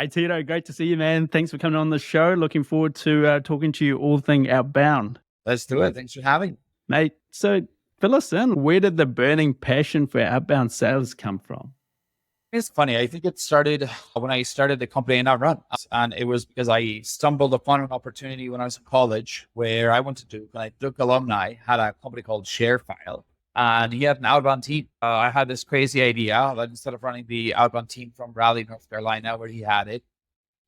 Hey, Tito, great to see you, man. Thanks for coming on the show. Looking forward to talking to you all thing Outbound. Let's do it. Thanks for having me. Mate, so fill us in. Where did the burning passion for outbound sales come from? It's funny. I think it started when I started the company in Run. And it was because I stumbled upon an opportunity when I was in college where I went to Duke, and Duke alumni had a company called ShareFile. And he had an outbound team. I had this crazy idea that instead of running the outbound team from Raleigh, North Carolina, where he had it,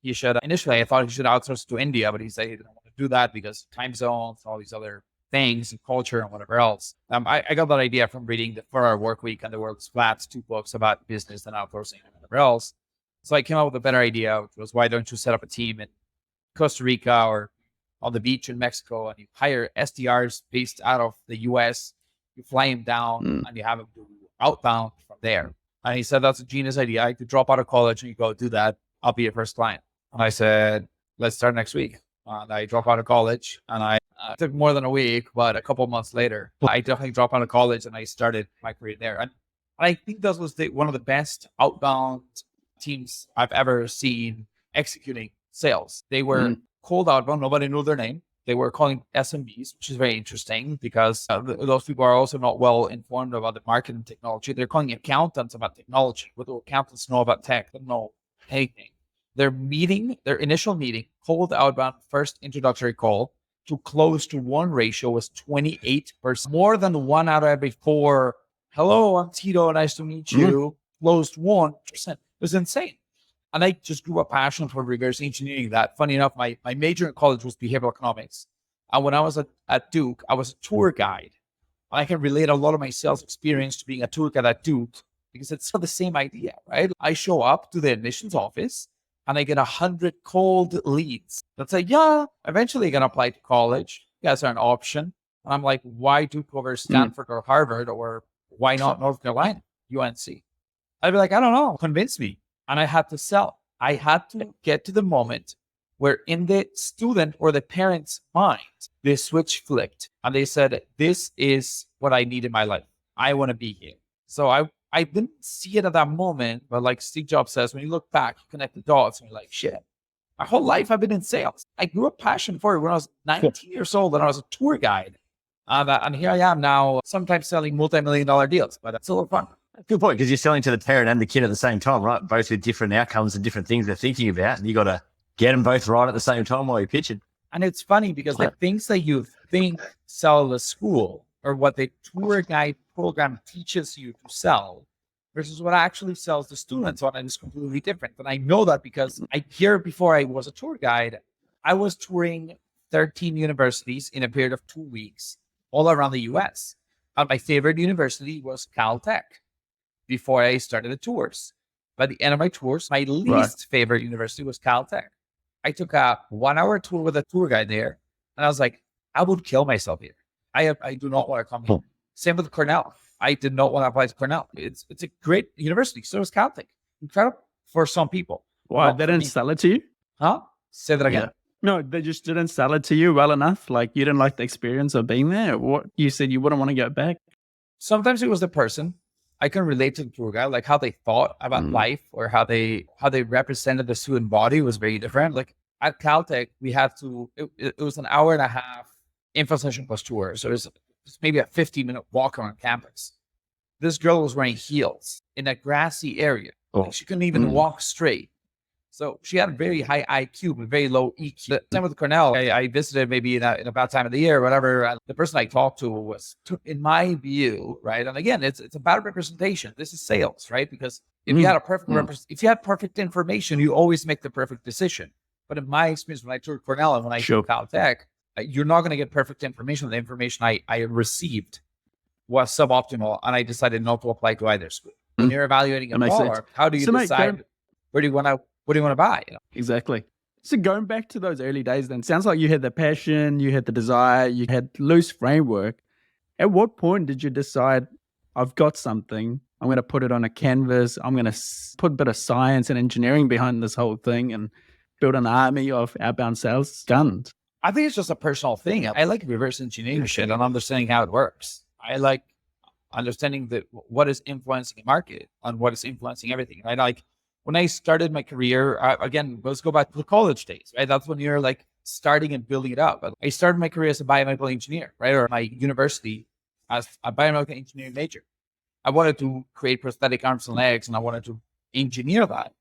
initially I thought he should outsource to India, but he said he didn't want to do that because time zones, all these other things and culture and whatever else. I got that idea from reading the 4-Hour Workweek and The World's Flat, 2 books about business and outsourcing and whatever else. So I came up with a better idea, which was, why don't you set up a team in Costa Rica or on the beach in Mexico, and you hire SDRs based out of the US, you fly him down and you have him do outbound from there. And he said, that's a genius idea. I could drop out of college and you go do that. I'll be your first client. And I said, let's start next week. And I dropped out of college, and I took more than a week, but a couple of months later, I definitely dropped out of college and I started my career there. And I think that was one of the best outbound teams I've ever seen executing sales. They were cold outbound. Nobody knew their name. They were calling SMBs, which is very interesting because those people are also not well informed about the market and technology. They're calling accountants about technology. What do accountants know about tech? They don't know anything. Their initial meeting, cold outbound first introductory call to close to 1 ratio was 28%. More than 1 out of every 4. Hello, I'm Tito. Nice to meet you. Closed 1%. It was insane. And I just grew a passion for reverse engineering that. Funny enough, my major in college was behavioral economics. And when I was at Duke, I was a tour guide. And I can relate a lot of my sales experience to being a tour guide at Duke because it's the same idea, right? I show up to the admissions office and I get 100 cold leads that say, yeah, eventually you're going to apply to college. You guys are an option. And I'm like, why Duke over Stanford or Harvard, or why not North Carolina, UNC? I'd be like, I don't know, convince me. And I had to sell. I had to get to the moment where in the student or the parent's mind, the switch flipped and they said, this is what I need in my life. I want to be here. So I didn't see it at that moment, but like Steve Jobs says, when you look back, you connect the dots and you're like, shit, my whole life I've been in sales. I grew a passion for it when I was 19 years old and I was a tour guide. And here I am now, sometimes selling multi-million-dollar deals, but that's a lot of fun. Good point, because you're selling to the parent and the kid at the same time, right? Both with different outcomes and different things they're thinking about. And you got to get them both right at the same time while you're pitching. And it's funny because the things that you think sell the school or what the tour guide program teaches you to sell versus what actually sells the students on it is completely different. And I know that because before I was a tour guide, I was touring 13 universities in a period of 2 weeks all around the US. And my favorite university was Caltech before I started the tours. By the end of my tours, my least favorite university was Caltech. I took a 1-hour tour with a tour guide there, and I was like, I would kill myself here. I do not want to come here. Same with Cornell. I did not want to apply to Cornell. It's a great university. So is Caltech. Incredible for some people. Why? They didn't sell it to you? Huh? Say that again. Yeah. No, they just didn't sell it to you well enough. Like you didn't like the experience of being there. What you said you wouldn't want to go back. Sometimes it was the person. I can relate to the tour guide, like how they thought about life or how they represented the student body was very different. Like at Caltech, we had to, it was an hour and a half info session plus tour. So it was maybe a 15-minute walk around campus. This girl was wearing heels in a grassy area. Like she couldn't even walk straight. So she had a very high IQ, but very low EQ. Same with Cornell. I visited maybe in a bad time of the year or whatever. And the person I talked to was, in my view, right? And again, it's about representation. This is sales, right? Because if you had a perfect if you had perfect information, you always make the perfect decision. But in my experience, when I toured Cornell and when I toured Caltech, you're not going to get perfect information. The information I received was suboptimal, and I decided not to apply to either school. When you're evaluating a car, how do you decide where do you want to buy? You know? Exactly. So going back to those early days, then sounds like you had the passion, you had the desire, you had loose framework. At what point did you decide, I've got something, I'm going to put it on a canvas, I'm going to put a bit of science and engineering behind this whole thing and build an army of outbound sales guns? I think it's just a personal thing. I like reverse engineering shit and understanding how it works. I like understanding what is influencing the market and what is influencing everything. I like when I started my career, again, let's go back to the college days, right? That's when you're like starting and building it up. I started my career as a biomedical engineer, right? Or my university as a biomedical engineering major. I wanted to create prosthetic arms and legs, and I wanted to engineer that.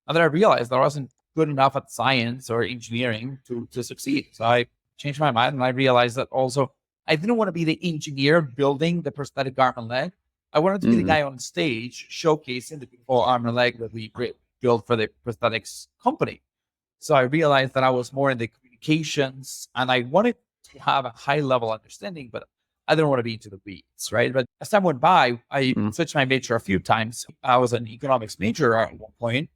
And then I realized that I wasn't good enough at science or engineering to succeed. So I changed my mind, and I realized that also I didn't want to be the engineer building the prosthetic arm and leg. I wanted to be the guy on stage showcasing the beautiful arm and leg that we built for the prosthetics company. So I realized that I was more in the communications, and I wanted to have a high level understanding, but I didn't want to be into the weeds, right? But as time went by, I switched my major a few times. I was an economics major at one point,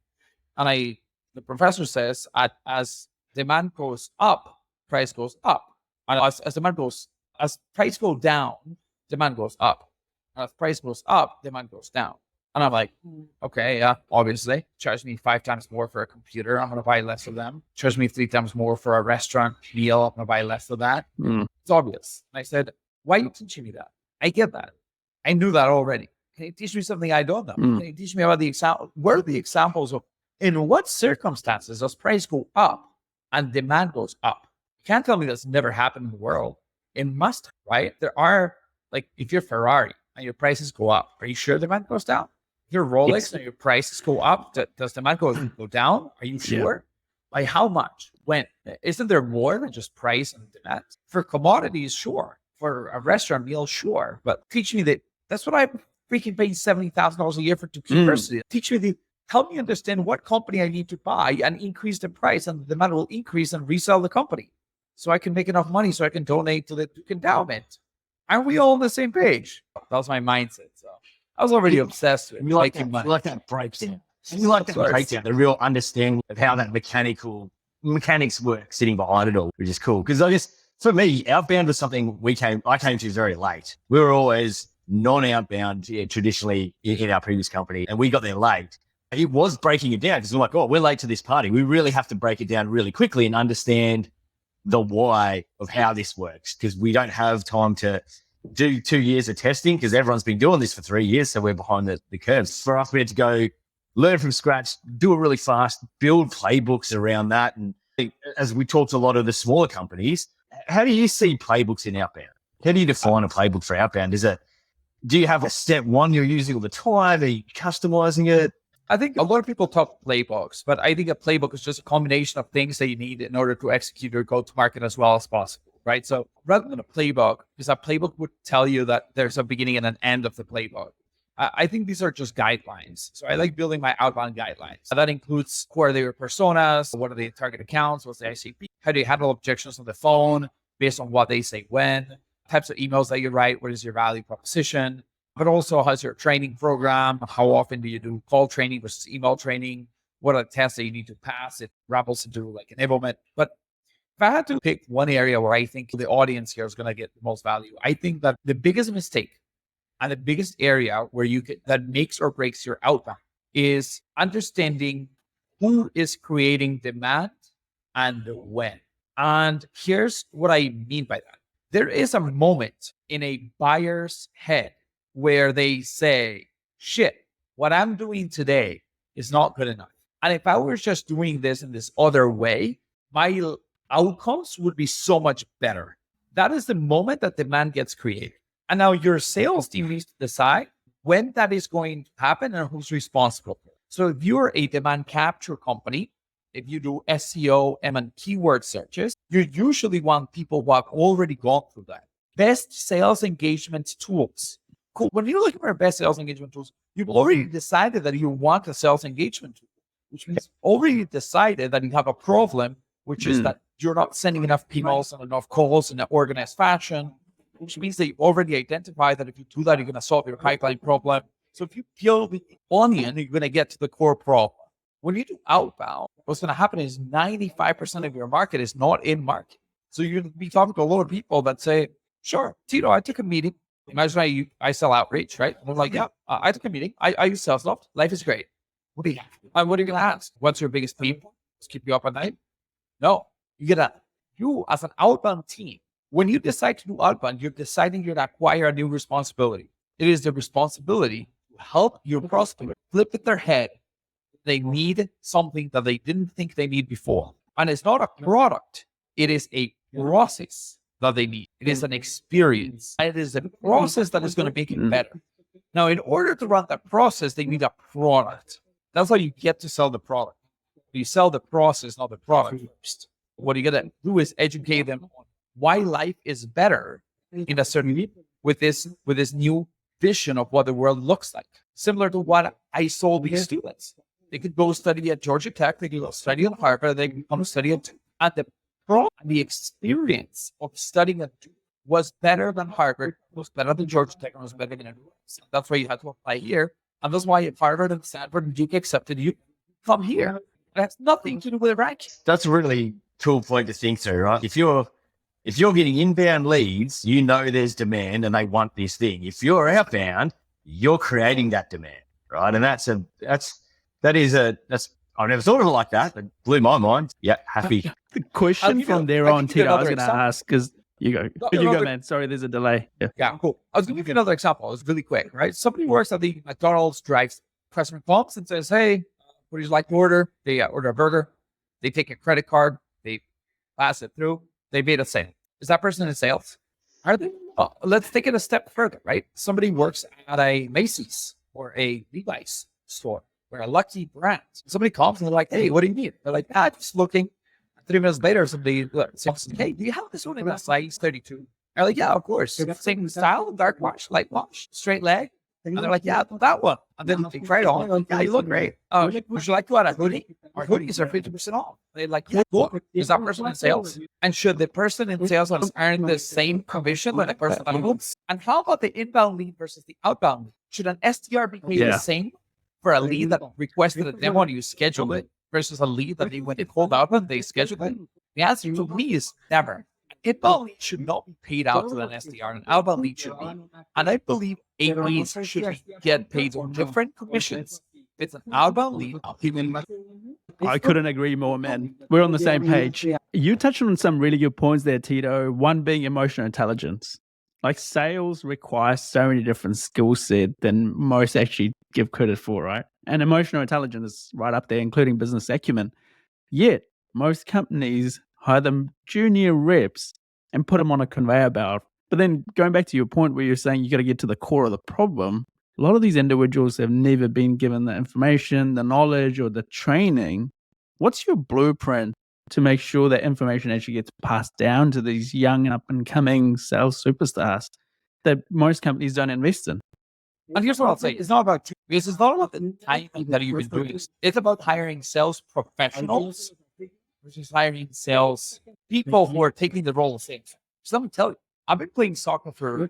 and the professor says, as demand goes up, price goes up. And as price goes down, demand goes up. And as price goes up, demand goes down. And I'm like, okay, yeah, obviously. Charge me 5 times more for a computer, I'm going to buy less of them. Charge me 3 times more for a restaurant meal, I'm going to buy less of that. It's obvious. And I said, why are you teaching me that? I get that. I knew that already. Can you teach me something I don't know? Can you teach me about the example? What are the examples of in what circumstances does price go up and demand goes up? You can't tell me that's never happened in the world. It must, right? There are, like, if you're Ferrari and your prices go up, are you sure demand goes down? If you're Rolex and your prices go up, does demand go down? Are you sure? By how much? When? Isn't there more than just price and demand? For commodities, sure. For a restaurant meal, sure. But teach me that's what I'm freaking paying $70,000 a year for to university. Teach me help me understand what company I need to buy and increase the price, and the demand will increase and resell the company. So I can make enough money so I can donate to the endowment. Aren't we all on the same page? That was my mindset. So I was already obsessed with making money. You like that breakdown. And you like that breakdown, the real understanding of how that mechanics work sitting behind it all, which is cool. Because I guess for me, outbound was something I came to very late. We were always non-outbound traditionally in our previous company, and we got there late. It was breaking it down because we're like, oh, we're late to this party. We really have to break it down really quickly and understand the why of how this works, because we don't have time to do 2 years of testing because everyone's been doing this for 3 years. So we're behind the curves. For us, we had to go learn from scratch, do it really fast, build playbooks around that. And as we talked to a lot of the smaller companies, how do you see playbooks in outbound? How do you define a playbook for outbound? Do you have a step one you're using all the time? Are you customizing it? I think a lot of people talk playbooks, but I think a playbook is just a combination of things that you need in order to execute your go-to-market as well as possible, right? So rather than a playbook, because a playbook would tell you that there's a beginning and an end of the playbook. I think these are just guidelines. So I like building my outbound guidelines. So that includes who are their personas, what are the target accounts, what's the ICP, how do you handle objections on the phone based on what they say when, types of emails that you write, what is your value proposition, but also how's your training program, how often do you do call training versus email training, what are the tests that you need to pass, it wrapples into like enablement. But if I had to pick one area where I think the audience here is going to get the most value, I think that the biggest mistake and the biggest area where that makes or breaks your outbound is understanding who is creating demand and when. And here's what I mean by that. There is a moment in a buyer's head where they say, shit, what I'm doing today is not good enough. And if I were just doing this in this other way, my outcomes would be so much better. That is the moment that demand gets created. And now your sales team needs to decide when that is going to happen and who's responsible for it. So if you're a demand capture company, if you do SEO and keyword searches, you usually want people who have already gone through that. Best sales engagement tools. Cool. When you're looking for best sales engagement tools, you've already decided that you want a sales engagement tool, which means already decided that you have a problem, which is that you're not sending enough emails and enough calls in an organized fashion, which means that you already identified that if you do that, you're going to solve your pipeline problem. So if you peel the onion, you're going to get to the core problem. When you do outbound, what's going to happen is 95% of your market is not in market. So you're going to be talking to a lot of people that say, sure, Tito, I took a meeting. Imagine I sell outreach, right? And I'm like, yeah, I took a meeting. I use SalesLoft. Life is great. What do you have? What are you going to ask? What's your biggest pain point? Just keep you up at night? No. You as an outbound team, when you decide to do outbound, you're deciding you're going to acquire a new responsibility. It is the responsibility to help your prospect flip with their head they need something that they didn't think they need before. And it's not a product. It is a process that they need. It is an experience. And it is a process that is going to make it better. Now, in order to run that process, they need a product. That's how you get to sell the product. You sell the process, not the product first. What you got to do is educate them on why life is better in a certain with this new vision of what the world looks like. Similar to what I sold these students. They could go study at Georgia Tech, they could go study at Harvard, they could come study at the experience of studying at Duke was better than Harvard, was better than Georgia Tech, and was better than everyone else. That's why you had to apply here. And that's why if Harvard and Stanford and Duke accepted you, come here. It has nothing to do with the ranking. That's a really cool point to think through, right? If you're getting inbound leads, you know there's demand and they want this thing. If you're outbound, you're creating that demand, right? And I've never thought of it like that. It blew my mind. Yeah, happy. The question from there on, Tito, I was going to ask, because you go, man. Sorry, there's a delay. Yeah, cool. I was going to give you another example. It's really quick, right? Somebody works at the McDonald's drives customer comes and says, hey, what would you like to order? They order a burger. They take a credit card. They pass it through. They made a sale. Is that person in sales? Are they? Let's take it a step further, right? Somebody works at a Macy's or a Levi's store or a Lucky Brand. Somebody comes and they're like, hey, what do you need? They're like, just looking. 3 minutes later, somebody says, hey, do you have this one in a size 32? They're like, yeah, of course. Same style, dark wash, light wash, straight leg. And they're like, yeah, that one. And then they try it on. Yeah, you look great. Would you like to add a hoodie? Our hoodies are 50% off. They're like, yeah, cool. Is that person in sales? And should the person in sales earn the same commission than the person that moves? And how about the inbound lead versus the outbound lead? Should an SDR be paid the same for a lead that requested a demo and you schedule it versus a lead that when they called out and they scheduled it? The answer to me is never. Inbound lead should not be paid out to an SDR. An outbound lead should be. And I believe AEs should get paid different commissions. If it's an outbound lead, I couldn't agree more, man. We're on the same page. You touched on some really good points there, Tito. One being emotional intelligence. Like sales requires so many different skill sets than most actually give credit for, right? And emotional intelligence is right up there, including business acumen. Yet, most companies hire them junior reps and put them on a conveyor belt. But then going back to your point where you're saying you got to get to the core of the problem, a lot of these individuals have never been given the information, the knowledge, or the training. What's your blueprint to make sure that information actually gets passed down to these young and up-and-coming sales superstars that most companies don't invest in? And here's what I'll say. It's not about because it's not about the timing that you've been doing. It's about hiring sales professionals versus hiring sales people who are taking the role of sales. So let me tell you, I've been playing soccer for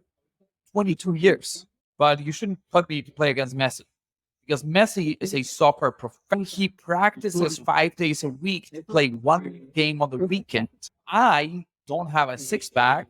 22 years, but you shouldn't put me to play against Messi because Messi is a soccer professional. He practices 5 days a week to play one game on the weekend. I don't have a six-pack.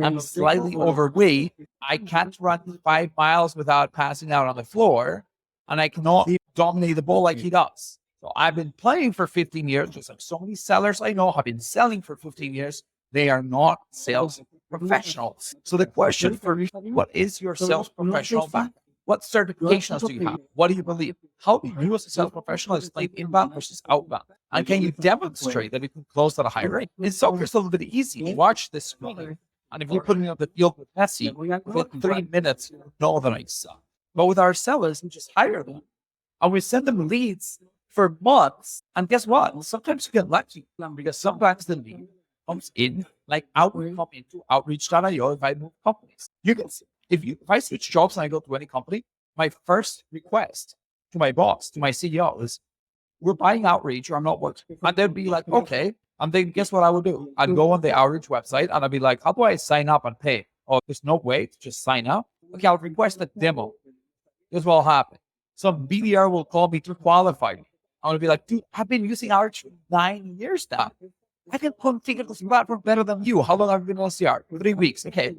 I'm slightly overweight. I can't run 5 miles without passing out on the floor, and I cannot dominate the ball like he does. So I've been playing for 15 years. Just like so many sellers I know have been selling for 15 years. They are not sales professionals. So the question for me, what is your sales professional background? What certifications do you have? What do you believe? How do you as a sales professional explain inbound versus outbound? And can you demonstrate that you can close at a high rate? In soccer, it's a little bit easy. Watch the screen. And if you put me on the field with Messi, within 3 minutes, you know that I suck. But with our sellers, we just hire them. And we send them leads for months. And guess what? Sometimes you get lucky because sometimes the lead comes in like outreach.io if I move companies. You can see, if I switch jobs and I go to any company, my first request to my boss, to my CEO is, we're buying Outreach or I'm not working. And they'd be like, okay. And then guess what I would do? I'd go on the Outreach website and I'd be like, how do I sign up and pay? Oh, there's no way to just sign up. Okay, I'll request a demo. Here's what will happen. Some BDR will call me to qualify me. I'm going to be like, dude, I've been using Outreach for 9 years now. I can configure this platform better than you. How long have you been on CR? 3 weeks. Okay,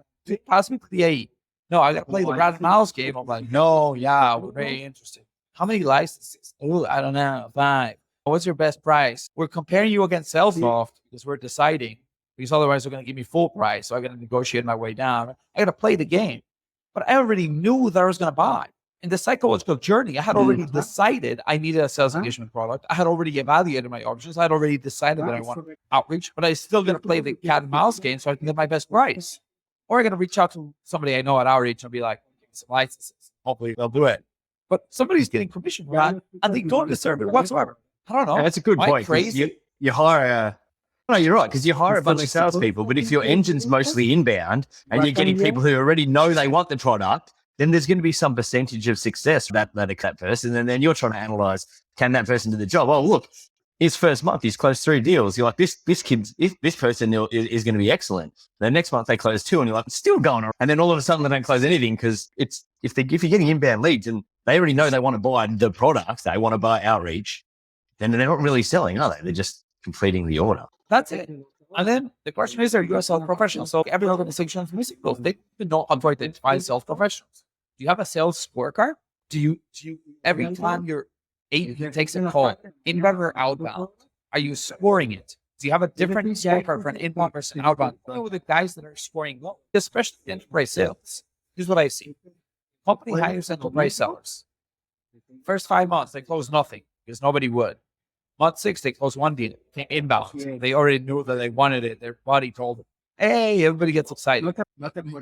pass me to the AE. No, I got to play the rat and mouse game. I'm like, no, yeah, we're very interested. How many licenses? Oh, I don't know, 5. What's your best price? We're comparing you against Salesloft because we're deciding, because otherwise they're going to give me full price. So I got to negotiate my way down. I got to play the game. But I already knew that I was going to buy. in the psychological journey, I had already decided I needed a sales engagement product. I had already evaluated my options. I had already decided that I want outreach, but I still going to play the cat and mouse game so I can get my best price. Or I'm going to reach out to somebody I know at outreach and be like, give me some licenses. Hopefully they'll do it. But somebody's getting commission for that and they don't deserve it whatsoever. I don't know. Yeah, that's a good point. Crazy? You hire no, you're right, because you hire a bunch of salespeople, but if your engine's mostly inbound and you're getting people who already know they want the product, then there's going to be some percentage of success that person. And then you're trying to analyze, can that person do the job? Oh, look, his first month, he's closed 3 deals. You're like, this person is going to be excellent. The next month they close 2 and you're like, it's still going on. And then all of a sudden they don't close anything because if you're getting inbound leads and they already know they want to buy the product, they want to buy outreach, then they're not really selling, are they? They're just completing the order. That's it. And then the question is, are you a sales professional? So every organization is missing those. They know how to identify sales professionals. Do you have a sales scorecard? Do you every time your agent takes a call, inbound or outbound, are you scoring it? Do you have a different scorecard for an inbound versus an outbound? You know the guys that are scoring low, especially enterprise sales. Here's what I see. Company hires enterprise sellers. First 5 months, they close nothing because nobody would. Month 6, they closed 1 deal, came inbound. They already knew that they wanted it. Their body told them, hey, everybody gets excited.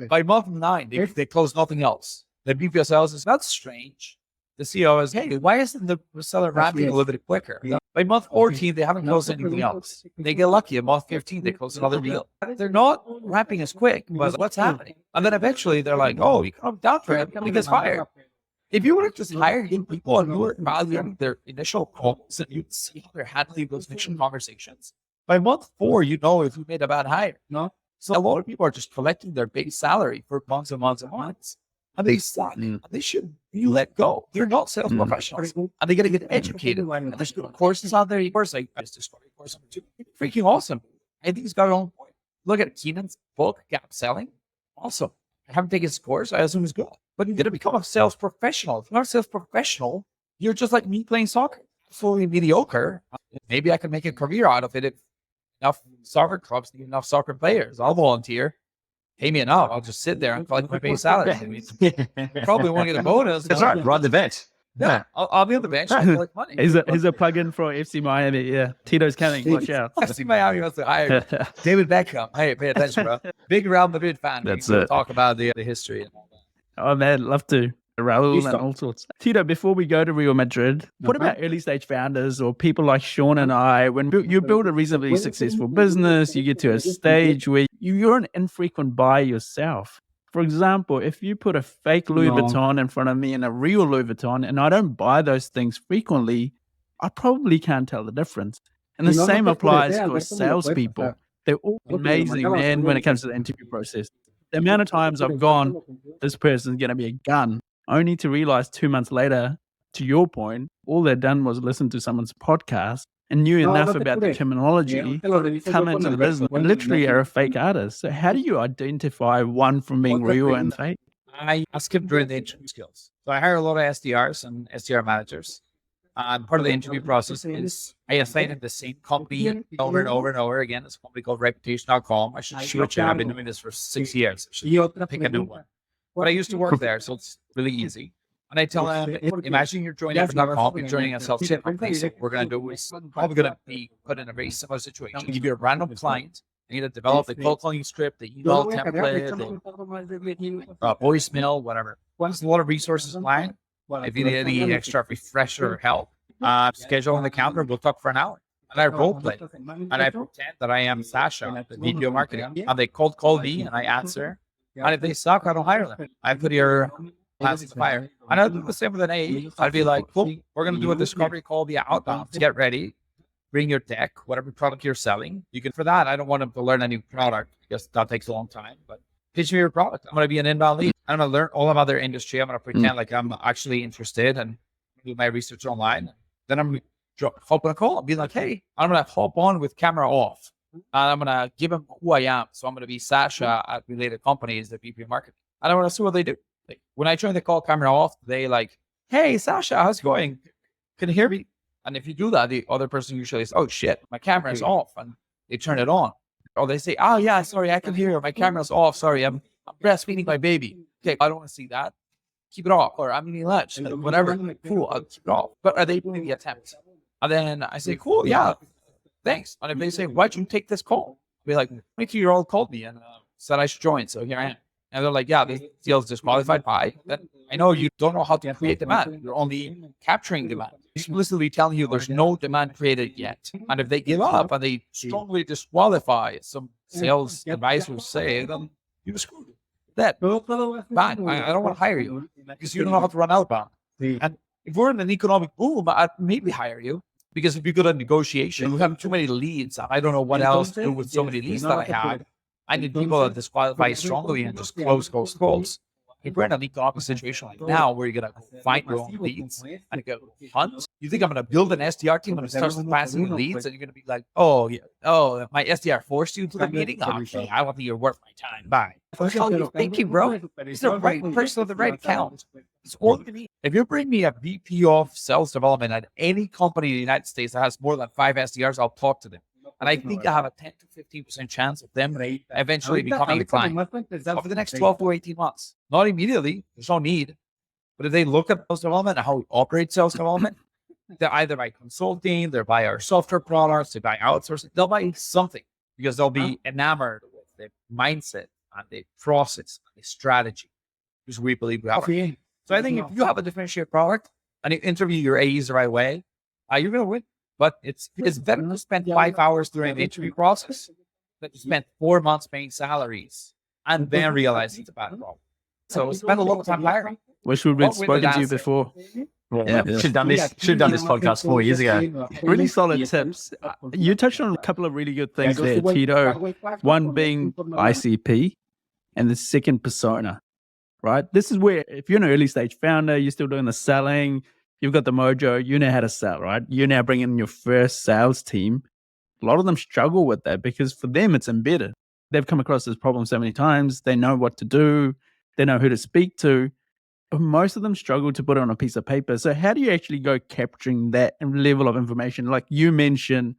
By month 9, they closed nothing else. The VP of sales is, that's strange. The CEO is, hey, why isn't the seller ramping a little bit quicker? By month 14, they haven't closed anything else. They get lucky. At month 15, they close another deal. They're not ramping as quick, but what's happening? And then eventually they're like, oh, you come down for it, he gets fired. If you were to just hire young people and you were evaluating their initial calls and you'd see how they're handling those initial conversations, by month 4, you know if you made a bad hire. No. So a lot of people are just collecting their base salary for months and months and months. And they suck. And they should be let go. They're not sales professionals. And they got to get educated. And there's courses out there. Of course, I just discovered course number 2. Freaking awesome. I think he's got it on point. Look at Keenan's book, Gap Selling. Awesome. I haven't taken his course. I assume it's good. But you're going to become a sales professional. If you're not a sales professional, you're just like me playing soccer. Absolutely mediocre. Maybe I could make a career out of it if enough soccer clubs need enough soccer players. I'll volunteer. Pay me enough. I'll just sit there and collect my base salary. I mean, probably won't get a bonus. That's right. Run the bench. Yeah, I'll be on the bench. I'll collect money. He's a plug-in for FC Miami. Yeah, Tito's coming. Watch out. FC Miami wants to hire David Beckham. Hey, pay attention, bro. Big Real Madrid fan. That's it. it. Talk about the history and all that. Oh man, love to. Raul and all sorts. Tito, before we go to Real Madrid, what about early stage founders or people like Sean and I? When you build a reasonably successful business, you get to a stage where you're an infrequent buyer yourself. For example, if you put a fake Louis Vuitton in front of me and a real Louis Vuitton, and I don't buy those things frequently, I probably can't tell the difference. And the same applies for salespeople. They're all amazing, man, when it comes to the interview process. The amount of times I've gone, this person's going to be a gun, only to realize 2 months later, to your point, all they'd done was listen to someone's podcast and knew enough about the terminology, come into the business, and literally are a fake artist. So how do you identify one from being real and fake? I skip during the interview skills. So I hire a lot of SDRs and SDR managers. And part of the interview process is I assign them the same company over and over and over again. It's a company called Reputation.com. I should switch it. I've been doing this for 6 years. I should pick a new one. But I used to work there, so it's really easy. And I tell them, imagine you're joining Reputation.com, you're joining a self-tip company. So what we're going to do is probably going to be put in a very similar situation. Give you a random client. You need to develop the cold calling script, the email template, the voicemail, whatever. There's a lot of resources online. If you need any extra refresher or help, schedule on the counter, we'll talk for an hour. And I role play. And I pretend that I am Sasha, the VP of marketing. And they cold call me and I answer. And if they suck, I don't hire them. I put your plans in the fire. And I'll do the same with an AE. I'd be like, cool, we're going to do a discovery call via Outbound. Get ready. Bring your deck, whatever product you're selling. You can, for that, I don't want them to learn a new product because that takes a long time. But pitch me your product. I'm going to be an inbound lead. I'm going to learn all about their industry. I'm going to pretend like I'm actually interested and do my research online. Then I'm going to hop on a call and be like, hey, I'm going to hop on with camera off. And I'm going to give them who I am. So I'm going to be Sasha at related companies, the VP of marketing. And I want to see what they do. Like, when I join the call camera off, they like, hey, Sasha, how's it going? Can you hear me? And if you do that, the other person usually says, oh shit, my camera is off. And they turn it on. Or they say, oh yeah, sorry, I can hear you. My camera's off. Sorry, I'm breastfeeding my baby. Okay, I don't want to see that. keep it off, or I'm eating lunch, whatever. Cool, I'll keep it off. But are they doing the attempt? And then I say, cool, yeah, thanks. And if they say, why'd you take this call? I'll be like, 22-year-old called me and said I should join, so here I am. And they're like, yeah, this deal is disqualified by. Then I know you don't know how to create demand. You're only capturing demand. Explicitly telling you there's no demand created yet. And if they give up and they strongly disqualify, some sales advisors say, then you're screwed. That bad. I don't want to hire you because you don't know how to run outbound. And if we're in an economic boom, I'd maybe hire you because if you're good at negotiation, we have too many leads. I don't know what else to do with so many leads that I have. I need people that disqualify strongly and just close. If we're in an economic situation like now where you're going to find your own leads and go hunt, you think I'm going to build an SDR team and start passing leads and you're going to be like, oh, yeah, oh, my SDR forced you to the meeting? Okay, I don't think you're worth my time. Bye. How are you thinking, bro? It's the right person with the right account. It's all you need. If you bring me a VP of sales development at any company in the United States that has more than 5 SDRs, I'll talk to them. And I think I have a 10 to 15% chance of them eventually becoming a client over the next 12 to 18 months. Not immediately. There's no need. But if they look at sales development and how we operate sales development, they either buy consulting, they buy our software products, they buy outsourcing, they'll buy something because they'll be enamored with the mindset and the process and the strategy, because we believe we have. So I think if you have a differentiated product and you interview your AEs the right way, you're going to win. But it's better to spend 5 hours during the interview process than to spend 4 months paying salaries and then realize it's a bad problem. So spend a lot of time hiring. Wish we'd been spoken to you before. Yeah. Should have done this podcast 4 years ago. Really solid tips. You touched on a couple of really good things there, Tito. One being ICP and the second persona, right? This is where if you're an early stage founder, you're still doing the selling, you've got the mojo, you know how to sell, right? You now bring in your first sales team. A lot of them struggle with that because for them, it's embedded. They've come across this problem so many times. They know what to do. They know who to speak to. But most of them struggle to put it on a piece of paper. So how do you actually go capturing that level of information? Like you mentioned,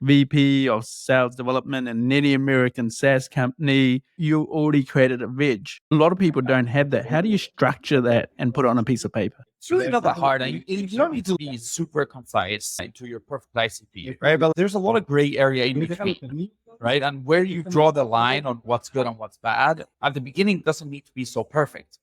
VP of sales development in any American SaaS company, you already created a veg. A lot of people don't have that. How do you structure that and put it on a piece of paper? It's really not that hard. You don't need to be super concise to your perfect ICP, right? But there's a lot of gray area in between, right? And where you draw the line on what's good and what's bad at the beginning doesn't need to be so perfect.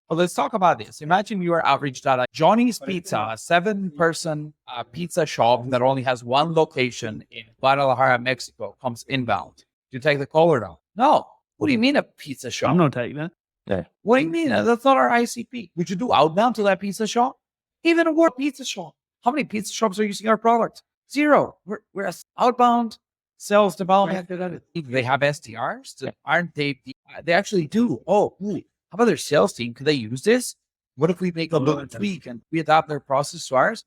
Well, let's talk about this. Imagine you are outreached at Johnny's Pizza, a 7-person pizza shop that only has one location in Guadalajara, Mexico, comes inbound. Do you take the call or no? No. What do you mean a pizza shop? I'm not taking that. Yeah. What do you mean? That's not our ICP. Would you do outbound to that pizza shop? Even a word pizza shop. How many pizza shops are using our product? 0. We're a outbound sales development. They have SDRs. Aren't they? They actually do. Oh, how about their sales team? Could they use this? What if we make a little tweak and we adapt their process to ours?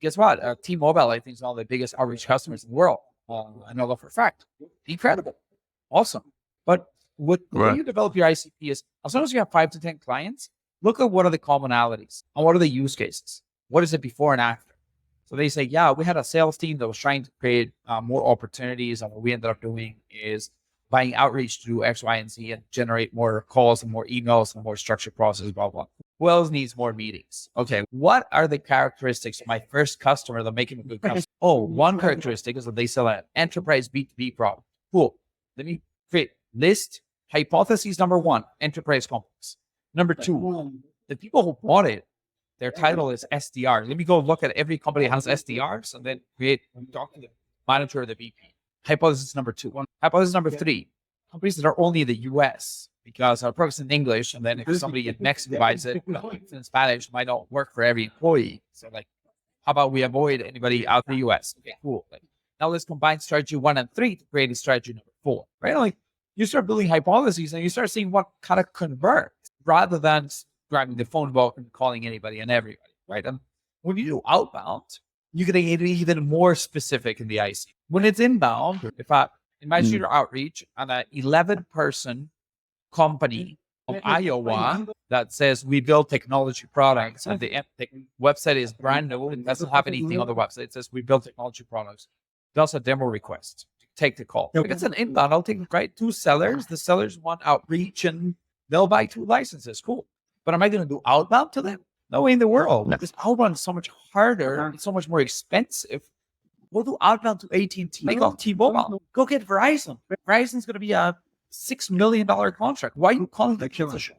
Guess what? T-Mobile, I think, is one of the biggest outreach customers in the world. I know that for a fact. Incredible. Awesome. But when you develop your ICP is, as long as you have 5 to 10 clients, look at what are the commonalities and what are the use cases. What is it before and after? So they say, yeah, we had a sales team that was trying to create more opportunities. And what we ended up doing is buying outreach to do X, Y, and Z and generate more calls and more emails and more structured process, blah, blah. Who else needs more meetings? Okay, what are the characteristics of my first customer that make him a good customer? Oh, one characteristic is that they sell an enterprise B2B product. Cool. Let me create list. Hypothesis number 1, enterprise complex. Number 2, the people who bought it, their title is SDR. Let me go look at every company that has SDRs and then talk to the manager or the VP. Hypothesis number 2. Hypothesis number 3, companies that are only in the US because our product's in English. And then if somebody in Mexico buys it, it's in Spanish, it might not work for every employee. So like, how about we avoid anybody out in the US? Okay, cool. Now let's combine strategy 1 and 3 to create a strategy number 4, right? Like you start building hypotheses and you start seeing what kind of converts rather than grabbing the phone book and calling anybody and everybody, right? And when you do outbound, you can get even more specific in the IC. When it's inbound, if I imagine your outreach on an 11-person company of Iowa that says we build technology products and the website is brand new and doesn't have anything on the website. It says we build technology products. Does a demo request. Take the call. If it's an inbound, I'll take 2 sellers. The sellers want outreach and they'll buy 2 licenses. Cool. But am I going to do outbound to them? No way in the world. No. Because outbound is so much harder. It's so much more expensive. We'll do outbound to AT&T. Make off T-Mobile. Go get Verizon. Verizon's going to be a $6 million contract. Why are you calling that dealership?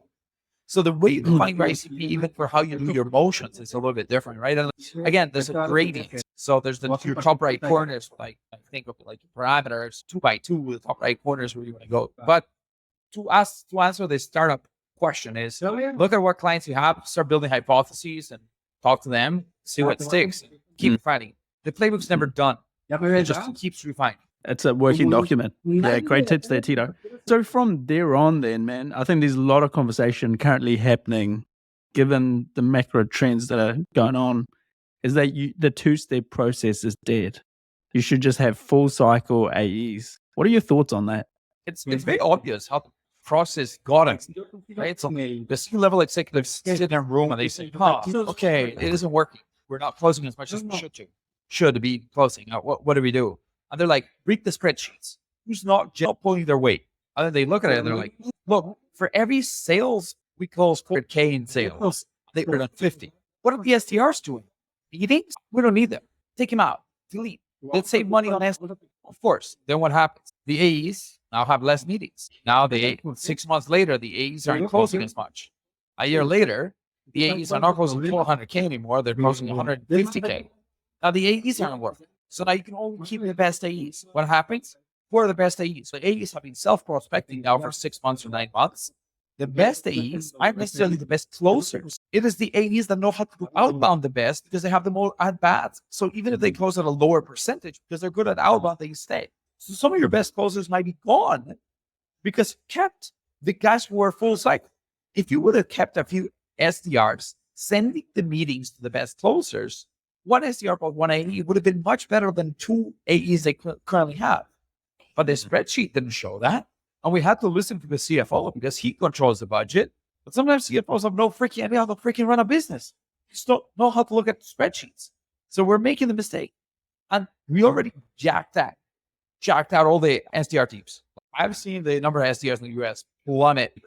So the way you define your ICP, even for how you do your motions, is a little bit different, right? And again, there's a gradient. So there's your top right corners, like I think of like parameters, 2x2, the top right corners where you want to go. But to answer this startup question is look at what clients you have, start building hypotheses and talk to them, see what sticks, keep refining. The playbook's never done. It just keeps refining. It's a working document. Yeah, great tips there, Tito. So from there on then, man, I think there's a lot of conversation currently happening, given the macro trends that are going on, is that the two-step process is dead. You should just have full cycle AEs. What are your thoughts on that? It's very obvious how the process got it, right? So the C-level executives sit in a room and they say, okay, it isn't working. We're not closing as much as we should be closing. What do we do? And they're like, read the spreadsheets. Who's not pulling their weight? And then they look at it and they're like, look, for every sales, we close 400K in sales. They earn 50. What are the SDRs doing? Meetings? We don't need them. Take them out. Delete. Let's save money on SDRs. Of course. Then what happens? The AEs now have less meetings. Now 6 months later, the AEs aren't closing as much. A year later, the AEs are not closing 400K anymore. They're closing 150K. Now the AEs aren't working. So now you can only keep the best AEs. What happens? Who are the best AEs? So AEs have been self-prospecting now for 6 months or 9 months. The best AEs aren't necessarily the best closers. It is the AEs that know how to do outbound the best because they have the more at-bats. So even if they close at a lower percentage, because they're good at outbound, they stay. So some of your best closers might be gone because you kept the guys who are full cycle. If you would have kept a few SDRs sending the meetings to the best closers, one SDR plus one AE would have been much better than 2 AEs they currently have. But the spreadsheet didn't show that. And we had to listen to the CFO because he controls the budget. But sometimes CFOs have no freaking idea how to freaking run a business. They just don't know how to look at spreadsheets. So we're making the mistake. And we already jacked out all the SDR teams. I've seen the number of SDRs in the US plummet.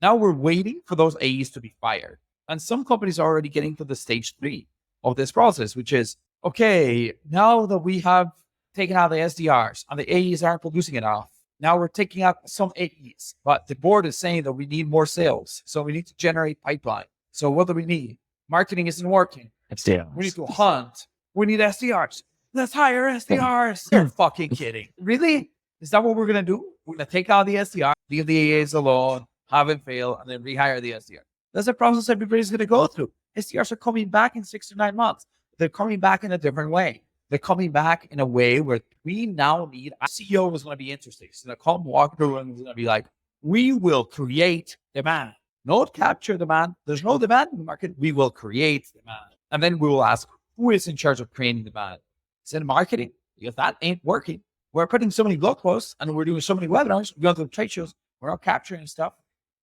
Now we're waiting for those AEs to be fired. And some companies are already getting to the stage 3 of this process, which is, okay, now that we have taken out the SDRs and the AEs aren't producing enough, now we're taking out some AEs, but the board is saying that we need more sales. So we need to generate pipeline. So what do we need? Marketing isn't working. SDRs. We need to hunt. We need SDRs. Let's hire SDRs. You're fucking kidding. Really? Is that what we're going to do? We're going to take out the SDR, leave the AAs alone, have it fail, and then rehire the SDR. That's a process everybody's going to go through. SDRs are coming back in 6 to 9 months. They're coming back in a different way. They're coming back in a way where we now need, a CEO is going to be interested. He's going to come walk through and he's going to be like, we will create demand, not capture demand. There's no demand in the market. We will create demand. And then we will ask, who is in charge of creating demand? Is it marketing? Because that ain't working. We're putting so many blog posts and we're doing so many webinars. We're going to trade shows. We're not capturing stuff.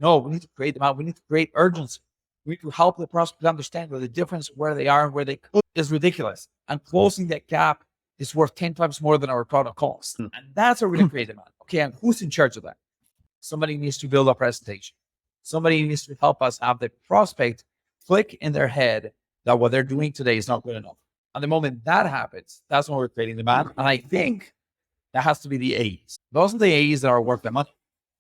No, we need to create demand. We need to create urgency. We need to help the prospect understand where the difference, where they are and where they could is ridiculous. And closing that gap is worth 10 times more than our product cost. And that's where we're going to create demand. Okay, and who's in charge of that? Somebody needs to build a presentation. Somebody needs to help us have the prospect click in their head that what they're doing today is not good enough. And the moment that happens, that's when we're creating demand. And I think that has to be the A's. Those are the A's that are worth the money.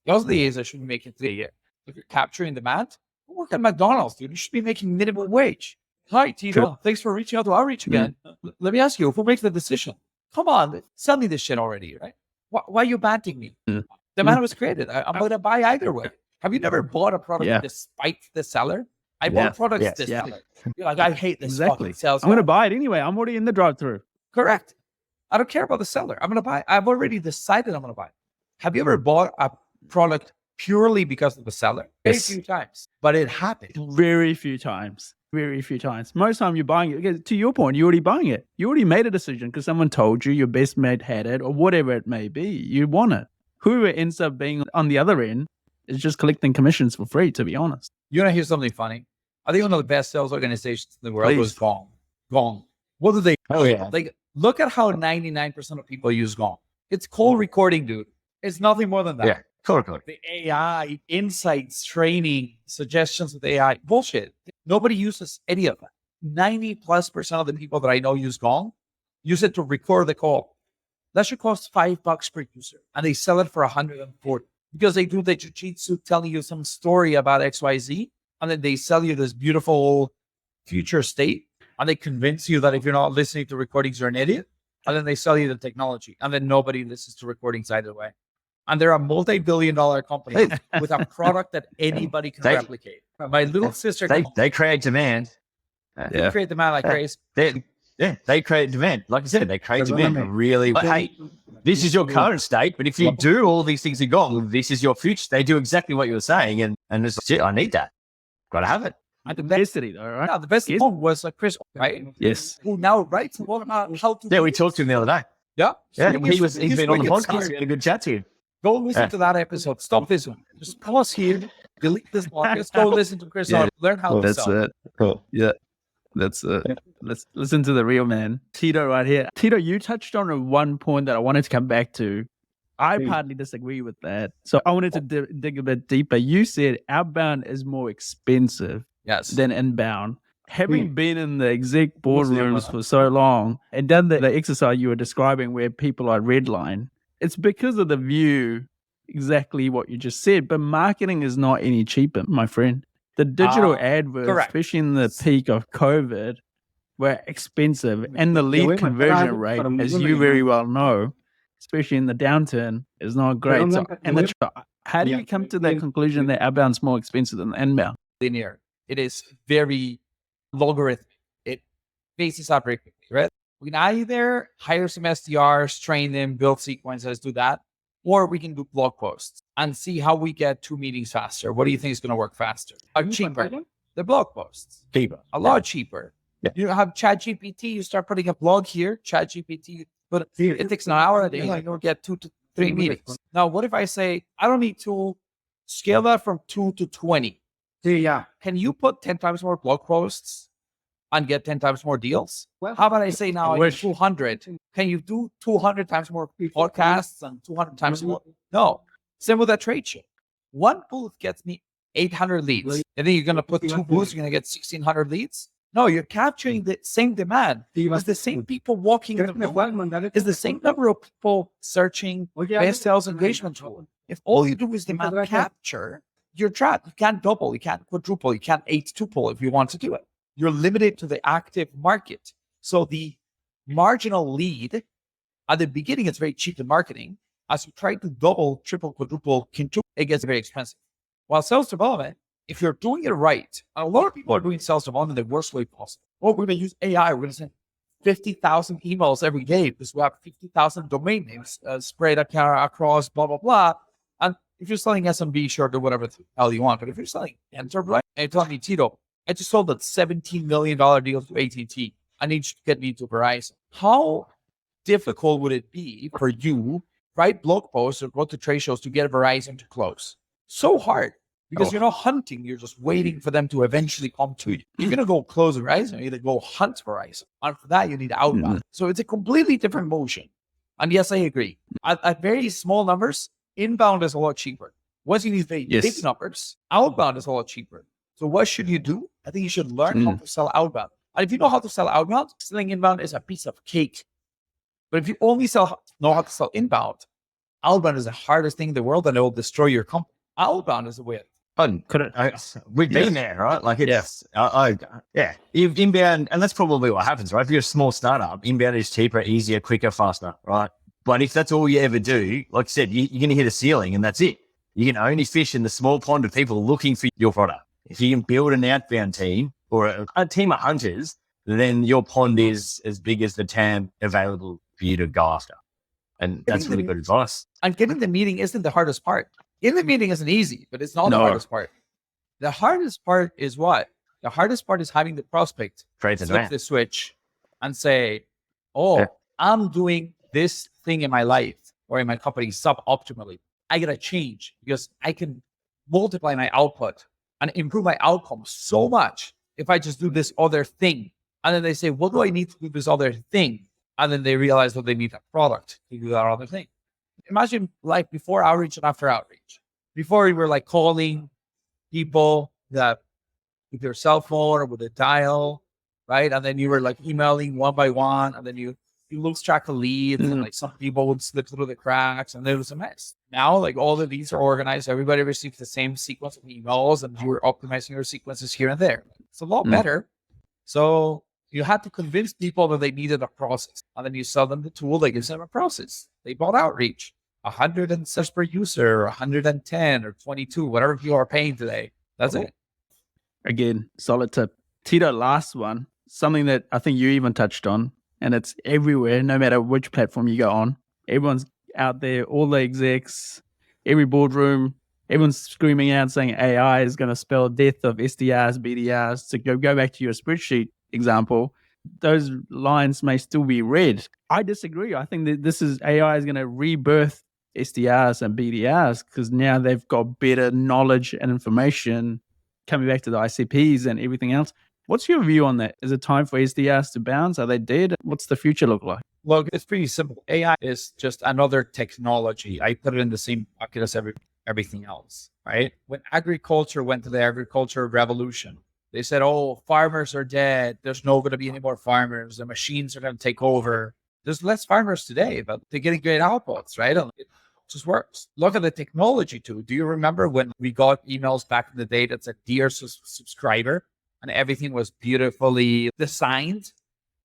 Those are the A's that should be making today a year. If you're capturing demand, work at McDonald's, dude. You should be making minimum wage. Hi, Tito. Sure. Thanks for reaching out to Outreach again. Let me ask you, who makes the decision? Come on, sell me this shit already, right? Why are you banting me? The man was created. I'm going to buy either way. Have you never bought a product despite the seller? I bought products this seller. You're like, I hate this fucking sales. I'm going to buy it anyway. I'm already in the drive-through. Correct. I don't care about the seller. I'm going to buy it. I've already decided I'm going to buy it. Have you ever bought a product purely because of the seller? Very few times, but it happened. Very few times. Very few times. Most time you're buying it. Because to your point, you're already buying it. You already made a decision because someone told you, your best mate had it, or whatever it may be. You want it. Whoever ends up being on the other end is just collecting commissions for free, to be honest. You want to hear something funny? I think one of the best sales organizations in the world was Gong. Gong. What do they? Oh, yeah. Like, look at how 99% of people use Gong. It's call recording, dude. It's nothing more than that. Yeah. Cool. The AI, insights, training, suggestions with AI, bullshit. Nobody uses any of that. 90+% of the people that I know use Gong use it to record the call. That should cost $5 per user. And they sell it for 140 because they do the jiu-jitsu telling you some story about XYZ. And then they sell you this beautiful future state. And they convince you that if you're not listening to recordings, you're an idiot. And then they sell you the technology. And then nobody listens to recordings either way. And they're a multi-billion-dollar company with a product that anybody can replicate. My little sister, they create demand. They create demand like crazy. They create demand. Like I said, they create demand really. But hey, this is your current state. But if you do all these things in Gong, this is your future. They do exactly what you were saying, and it's shit. I need that. Got to have it. And the best though, right? Yeah, the best one was Chris, right? Yes. Who now writes about how to. Yeah, we talked to him the other day. Yeah. He's been on the podcast. We had a good chat to him. Go listen to that episode. Stop this one. Just pause here. Delete this podcast. Go listen to Chris. Learn how to sell. That's it. Cool. Yeah. That's it. Let's listen to the real man. Tito right here. Tito, you touched on one point that I wanted to come back to. I partly disagree with that. So I wanted to dig a bit deeper. You said outbound is more expensive than inbound. Having been in the exec boardrooms for so long and done the exercise you were describing where people are redline, it's because of the view, exactly what you just said. But marketing is not any cheaper, my friend. The digital adverts, especially in the peak of COVID, were expensive. And the lead conversion rate, as you very well know, especially in the downturn, is not great. So, how do you come to that conclusion that outbound is more expensive than inbound? Linear. It is very logarithmic. It faces out very quickly, right? We can either hire some SDRs, train them, build sequences, do that, or we can do blog posts and see how we get 2 meetings faster. What do you think is going to work faster? Cheaper. The blog posts. Cheaper. A lot cheaper. Yeah. You have ChatGPT, you start putting a blog here, ChatGPT, but it takes an hour a day, you'll get 2 to 3 meetings. Now, what if I say, I don't need to scale that from 2 to 20? Yeah. Can you put 10 times more blog posts and get 10 times more deals? How about I say now I need 200? Can you do 200 times more podcasts and 200 times more? No. Same with that trade show. One booth gets me 800 leads. And then you're going to put 2 booths, you're going to get 1,600 leads? No, you're capturing the same demand. It's the same people walking in the room. It's the same number of people searching best sales engagement tool. If all you do is demand capture, you're trapped. You can't double, you can't quadruple, you can't tuple if you want to do it. You're limited to the active market. So the marginal lead at the beginning, it's very cheap in marketing. As you try to double, triple, quadruple, quintuple, it gets very expensive. While sales development, if you're doing it right, a lot of people are doing sales development the worst way possible. Oh, we're going to use AI. We're going to send 50,000 emails every day because we have 50,000 domain names spread across blah, blah, blah. And if you're selling SMB, sure, do whatever the hell you want. But if you're selling enterprise, and you're telling me, Tito, I just sold that $17 million deal to AT&T. I need you to get me to Verizon. How difficult would it be for you, write blog posts or go to trade shows to get Verizon to close? So hard. Because you're not hunting, you're just waiting for them to eventually come to you. You're going to go close Verizon, you go hunt Verizon. And for that, you need outbound. So it's a completely different motion. And yes, I agree. At very small numbers, inbound is a lot cheaper. Once you need very big numbers, outbound is a lot cheaper. So what should you do? I think you should learn how to sell outbound. And if you know how to sell outbound, selling inbound is a piece of cake. But if you only know how to sell inbound, outbound is the hardest thing in the world and it will destroy your company. Outbound is the way. We've been there, right? Like it's, If inbound, and that's probably what happens, right? If you're a small startup, inbound is cheaper, easier, quicker, faster, right? But if that's all you ever do, like I said, you're going to hit a ceiling and that's it. You can only fish in the small pond of people looking for your product. If you can build an outbound team or a team of hunters, then your pond is as big as the TAM available for you to go after. And that's really good advice. And getting the meeting isn't the hardest part. Getting the meeting isn't easy, but it's not the hardest part. The hardest part is what? The hardest part is having the prospect flip the switch and say, I'm doing this thing in my life or in my company suboptimally. I got to change because I can multiply my output and improve my outcome so much if I just do this other thing. And then they say, what do I need to do this other thing? And then they realize that they need a product to do that other thing. Imagine like before outreach and after outreach. Before we were like calling people that with your cell phone or with a dial, right? And then you were like emailing one by one, and then you lose track of leads, and like some people would slip through the cracks, and it was a mess. Now, like all of these are organized. Everybody receives the same sequence of emails, and you're optimizing your sequences here and there. It's a lot better. So you had to convince people that they needed a process, and then you sell them the tool that gives them a process. They bought outreach, 100 cents per user, or 110 or 22, whatever people are paying today. That's it. Again, solid tip. Tito, last one, something that I think you even touched on, and it's everywhere, no matter which platform you go on. Everyone's out there, all the execs, every boardroom, everyone's screaming out saying AI is going to spell death of SDRs, BDRs. So go back to your spreadsheet example. Those lines may still be read. I disagree. I think that this is AI is going to rebirth SDRs and BDRs because now they've got better knowledge and information. Coming back to the ICPs and everything else. What's your view on that? Is it time for SDRs to bounce? Are they dead? What's the future look like? Look, it's pretty simple. AI is just another technology. I put it in the same bucket as everything else, right? When agriculture went to the agricultural revolution, they said, oh, farmers are dead. There's no going to be any more farmers. The machines are going to take over. There's less farmers today, but they're getting great outputs, right? And it just works. Look at the technology too. Do you remember when we got emails back in the day that said, dear subscriber, and everything was beautifully designed?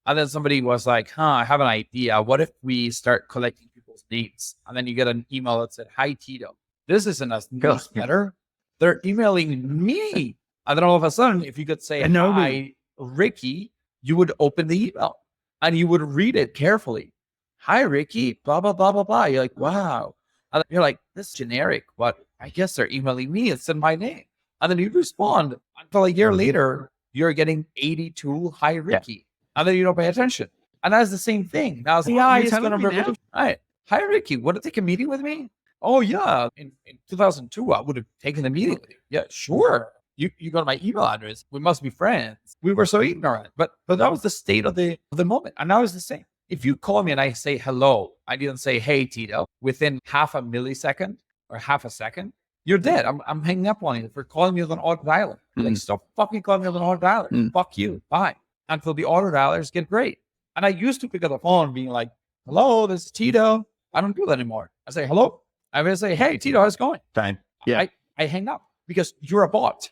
And then somebody was like, I have an idea. What if we start collecting people's names? And then you get an email that said, hi, Tito. This isn't a newsletter. They're emailing me. And then all of a sudden, if you could say, hi, Ricky, you would open the email and you would read it carefully. Hi, Ricky, blah, blah, blah, blah, blah. You're like, wow. And you're like, this is generic, but I guess they're emailing me. It's in my name. And then you respond until a year later, you're getting 82, hi, Ricky. And then you don't pay attention. And that's the same thing. Now, AI is going to revolution. Right. Hi, Ricky, want to take a meeting with me? Oh, yeah. In 2002, I would have taken a meeting with you. Yeah, sure. You got my email address. We must be friends. We were so ignorant. But that was the state of the moment. And now it's the same. If you call me and I say hello, I didn't say, hey, Tito, within half a millisecond or half a second, you're dead. I'm hanging up on you for calling me with an auto dialer. Like, stop fucking calling me with an auto dialer. Fuck you. Bye. Until the auto dialers get great. And I used to pick up the phone being like, hello, this is Tito. I don't do that anymore. I say, hello. I will say, hey, Tito, how's it going? Fine. Yeah. I hang up because you're a bot.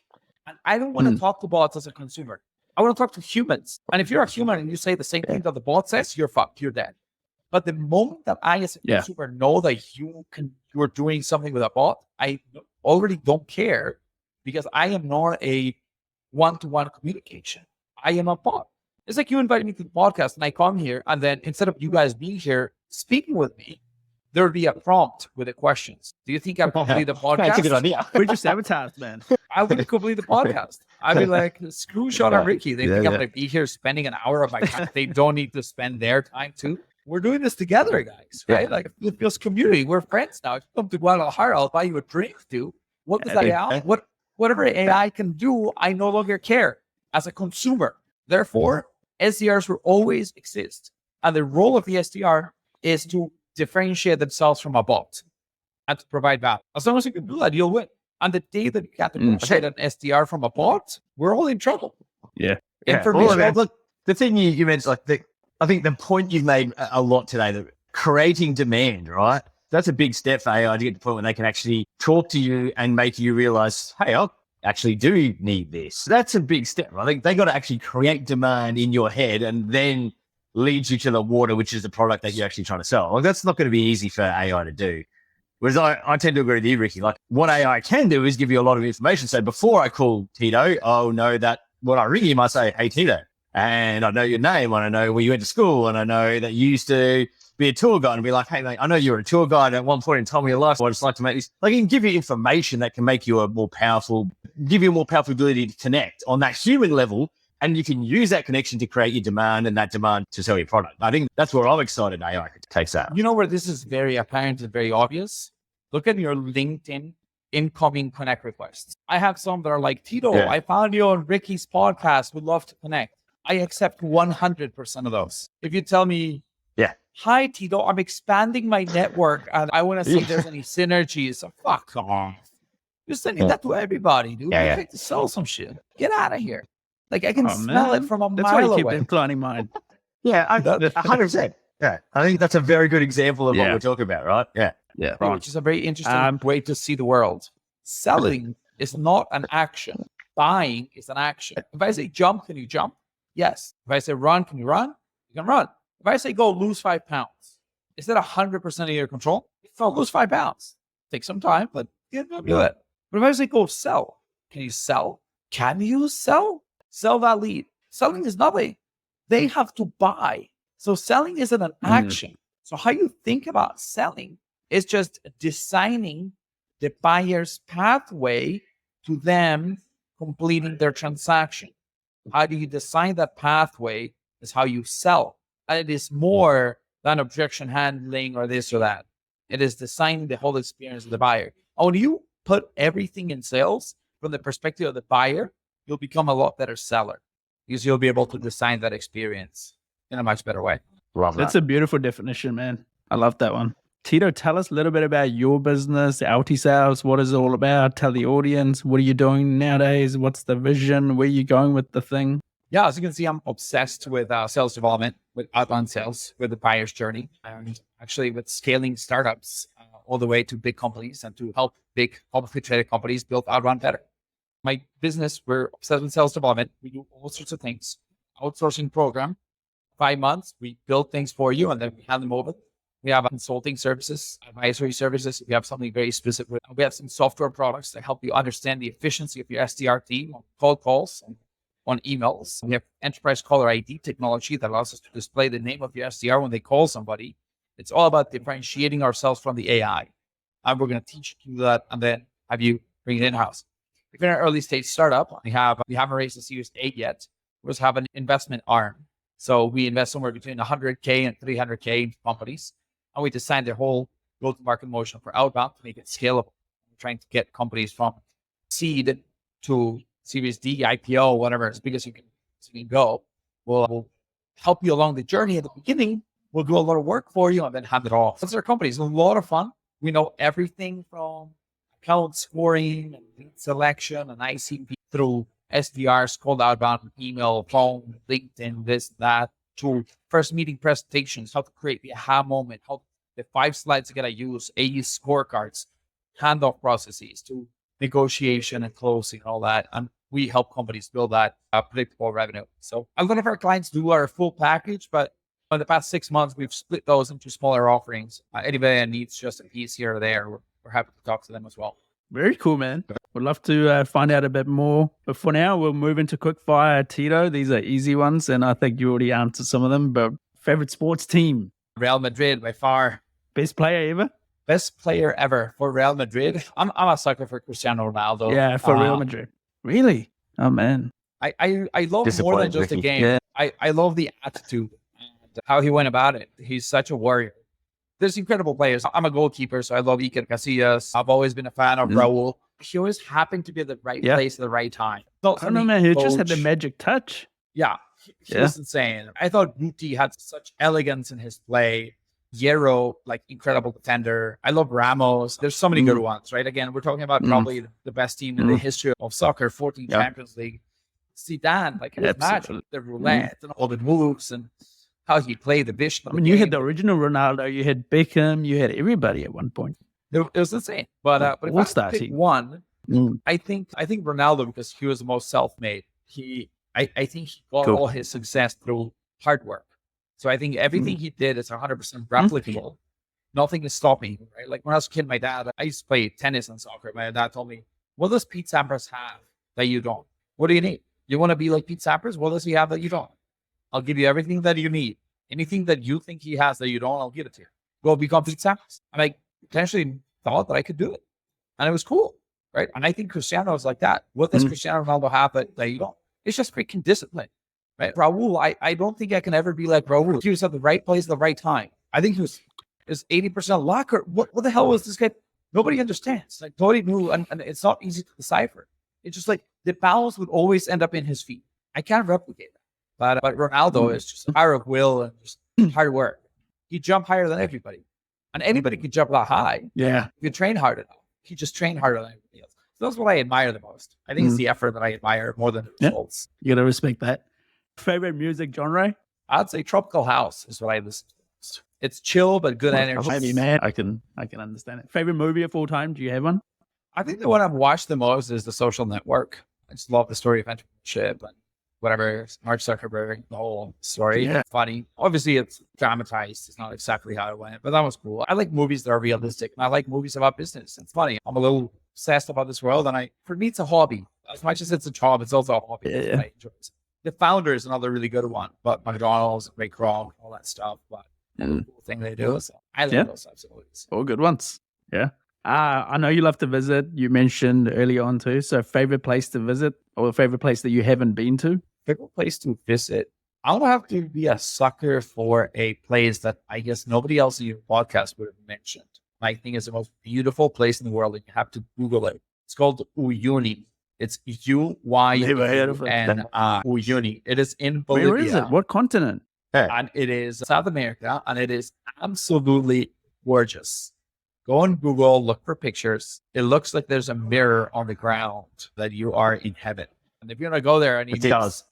And I don't want to talk to bots as a consumer. I want to talk to humans. And if you're a human and you say the same thing that the bot says, you're fucked. You're dead. But the moment that I, as a consumer, know that you're doing something with a bot, I already don't care because I am not a one-to-one communication. I am a bot. It's like you invited me to the podcast and I come here, and then instead of you guys being here speaking with me, there would be a prompt with the questions. Do you think I complete the podcast? That's a good idea. We're just sabotaged, man. I would complete the podcast. I'd be like, screw Sean and Ricky. They think I'm going to be here spending an hour of my time. They don't need to spend their time too. We're doing this together, guys, right? Like, it feels community. We're friends now. If you come to Guadalajara, I'll buy you a drink, too. What does AI? Whatever AI can do, I no longer care as a consumer. Therefore, SDRs will always exist. And the role of the SDR is to differentiate themselves from a bot and to provide value. As long as you can do that, you'll win. And the day that you can't differentiate an SDR from a bot, we're all in trouble. Yeah. Information. Well, look, the thing you mentioned, like I think the point you've made a lot today, that creating demand, right? That's a big step for AI to get to the point where they can actually talk to you and make you realize, hey, I actually do need this. That's a big step. I think they got to actually create demand in your head and then lead you to the water, which is the product that you're actually trying to sell. Like, that's not going to be easy for AI to do. Whereas I tend to agree with you, Ricky. Like, what AI can do is give you a lot of information. So before I call Tito, I'll know that when I ring him, I say, hey, Tito, and I know your name, and I know where you went to school, and I know that you used to be a tour guide, and be like, hey, mate, I know you were a tour guide at one point in time of your life, so I just like to make this. Like, he can give you information that can make you a more powerful, give you a more powerful ability to connect on that human level. And you can use that connection to create your demand and that demand to sell your product. I think that's where I'm excited AI takes that. You know where this is very apparent and very obvious? Look at your LinkedIn incoming connect requests. I have some that are like, Tito, I found you on Ricky's podcast. Would love to connect. I accept 100% of those. If you tell me, hi, Tito, I'm expanding my network and I want to see if there's any synergies. So fuck off. You're sending that to everybody, dude. You're trying to sell some shit. Get out of here. Like, I can smell it from a That's why you mile keep away. that plan in mind. Yeah, 100%. Yeah, I think that's a very good example of what Yeah. we're talking about, right? Yeah. Yeah. Which is a very interesting way to see the world. Selling is not an action. Buying is an action. If I say jump, can you jump? Yes. If I say run, can you run? You can run. If I say go lose 5 pounds, is that 100% of your control? If I lose 5 pounds, take some time, but you can do it. But if I say go sell, can you sell? Can you sell? Sell that lead. Selling is nothing. They have to buy. So selling isn't an action. So how you think about selling is just designing the buyer's pathway to them completing their transaction. How do you design that pathway is how you sell. And it is more than objection handling or this or that. It is designing the whole experience of the buyer. And when you put everything in sales from the perspective of the buyer, you'll become a lot better seller because you'll be able to design that experience in a much better way. Love that. That's a beautiful definition, man. I love that one. Tito, tell us a little bit about your business, AltiSales. What is it all about? Tell the audience, what are you doing nowadays? What's the vision? Where are you going with the thing? Yeah, as you can see, I'm obsessed with sales development, with outbound sales, with the buyer's journey, and actually with scaling startups all the way to big companies and to help big publicly traded companies build outbound better. My business, we're obsessed with sales development. We do all sorts of things. Outsourcing program, 5 months, we build things for you and then we hand them over. We have consulting services, advisory services. We have something very specific. We have some software products that help you understand the efficiency of your SDR team on cold calls and on emails. We have enterprise caller ID technology that allows us to display the name of your SDR when they call somebody. It's all about differentiating ourselves from the AI. And we're going to teach you that and then have you bring it in-house. If you're an early stage startup, we haven't raised a Series A yet. We just have an investment arm. So we invest somewhere between 100K and 300K in companies. And we designed the whole go-to-market motion for outbound to make it scalable. We're trying to get companies from seed to Series D, IPO, whatever, as big as you can go. We'll help you along the journey at the beginning. We'll do a lot of work for you and then hand it off. That's our company. It's a lot of fun. We know everything from account scoring and lead selection and ICP through SDRs, cold outbound, email, phone, LinkedIn, this, that, to first meeting presentations, how to create the aha moment, how the 5 slides you gotta use, AE scorecards, handoff processes, to negotiation and closing and all that. And we help companies build that predictable revenue. So a lot of our clients do our full package, but in the past 6 months, we've split those into smaller offerings. Anybody that needs just a piece here or there, we're happy to talk to them as well. Very cool, man. Would love to find out a bit more. But for now, we'll move into quick fire. Tito, these are easy ones, and I think you already answered some of them. But favorite sports team? Real Madrid, by far. Best player ever? Best player ever for Real Madrid. I'm a sucker for Cristiano Ronaldo. Yeah, for Real Madrid. Really? Oh, man. I love more than just the game. Yeah. I love the attitude and how he went about it. He's such a warrior. There's incredible players. I'm a goalkeeper, so I love Iker Casillas. I've always been a fan of Raul. He always happened to be at the right place at the right time. I don't know, man. He just had the magic touch. Yeah, he was insane. I thought Guti had such elegance in his play. Hierro, like incredible defender. I love Ramos. There's so many good ones, right? Again, we're talking about probably the best team in the history of soccer, 14 Champions League. Zidane, like his magic, the roulette and all the moves and how he played the vision. I mean, you had the original Ronaldo, you had Beckham, you had everybody at one point. It was insane. But if I had to pick one, I think Ronaldo, because he was the most self-made. I think he got all his success through hard work. So I think everything he did is 100% replicable. Nothing is stopping him, right? Like when I was a kid, my dad, I used to play tennis and soccer. My dad told me, what does Pete Sampras have that you don't? What do you need? You want to be like Pete Sampras? What does he have that you don't? I'll give you everything that you need. Anything that you think he has that you don't, I'll give it to you. Go become Pete Sampras. And I potentially thought that I could do it. And it was cool, right? And I think Cristiano is like that. What does Cristiano Ronaldo have that you don't? It's just freaking discipline, right? Raul, I don't think I can ever be like Raul. He was at the right place at the right time. I think he was 80% luck, or what the hell was this guy? Nobody understands. Like nobody knew, and it's not easy to decipher. It's just like the balance would always end up in his feet. I can't replicate that. But Ronaldo is just power of will and just hard work. he jumped higher than everybody. And anybody could jump that high. Yeah. If you train hard enough. He just trained harder than everybody else. So that's what I admire the most. I think it's the effort that I admire more than the results. You got to respect that. Favorite music genre? I'd say tropical house is what I listen to most. It's chill, but good energy. Maybe, man. I can understand it. Favorite movie of all time? Do you have one? I think the one I've watched the most is The Social Network. I just love the story of entrepreneurship and whatever, Mark Zuckerberg, the whole story. Yeah. Funny. Obviously, it's dramatized. It's not exactly how it went, but that was cool. I like movies that are realistic, and I like movies about business. It's funny. I'm a little obsessed about this world, and for me, it's a hobby. As much as it's a job, it's also a hobby. Yeah. That's what I enjoy. The Founder is another really good one, but McDonald's, Ray Kroc, all that stuff. But cool thing they do. So I love those types of movies. All good ones. Yeah. I know you love to visit. You mentioned early on too. So favorite place to visit or favorite place that you haven't been to? Favorite place to visit. I don't have to be a sucker for a place that I guess nobody else in your podcast would have mentioned. I think it's the most beautiful place in the world, and you have to Google it. It's called Uyuni. It's U-Y-U-N Uyuni. It is in Bolivia. Where is it? What continent? And it is South America, and it is absolutely gorgeous. Go on Google, look for pictures. It looks like there's a mirror on the ground that you are in heaven. And if you're gonna go there,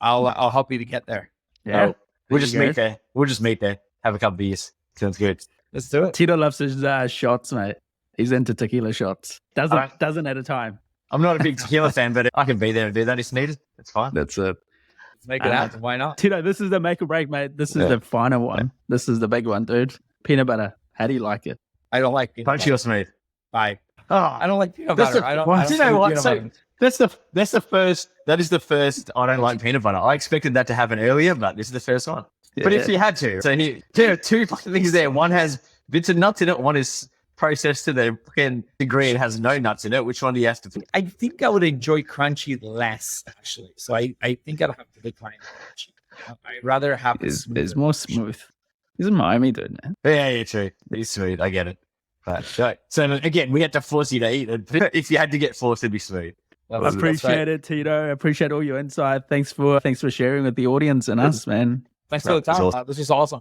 I'll help you to get there. Yeah, we'll just meet there. We'll just meet there. Have a couple beers. Sounds good. Let's do it. Tito loves his shots, mate. He's into tequila shots. Doesn't at a time. I'm not a big tequila fan, but I can be there and do that if needed. That's fine. That's it. Let's make it happen. Why not? Tito, this is the make or break, mate. This is the final one. This is the big one, dude. Peanut butter. How do you like it? I don't like peanut butter. Crunchy or smooth? Bye. Oh, I don't like peanut butter. Do you know what? So that's the first. That is the first. I don't like peanut butter. I expected that to happen earlier, but this is the first one. Yeah. But if you had to, so there are two things there. One has bits of nuts in it. One is processed to the fucking degree it has no nuts in it. Which one do you have to pick? I think I would enjoy crunchy less, actually. So I think I'd have to decline crunchy. I'd rather have it's more smooth. He's in Miami, dude. Man. Yeah, true. He's smooth. I get it. But, so again, we had to force you to eat it. If you had to get forced, it'd be smooth. I appreciate it, Tito. I appreciate all your insight. Thanks for sharing with the audience and us, man. Thanks for the time. This is awesome.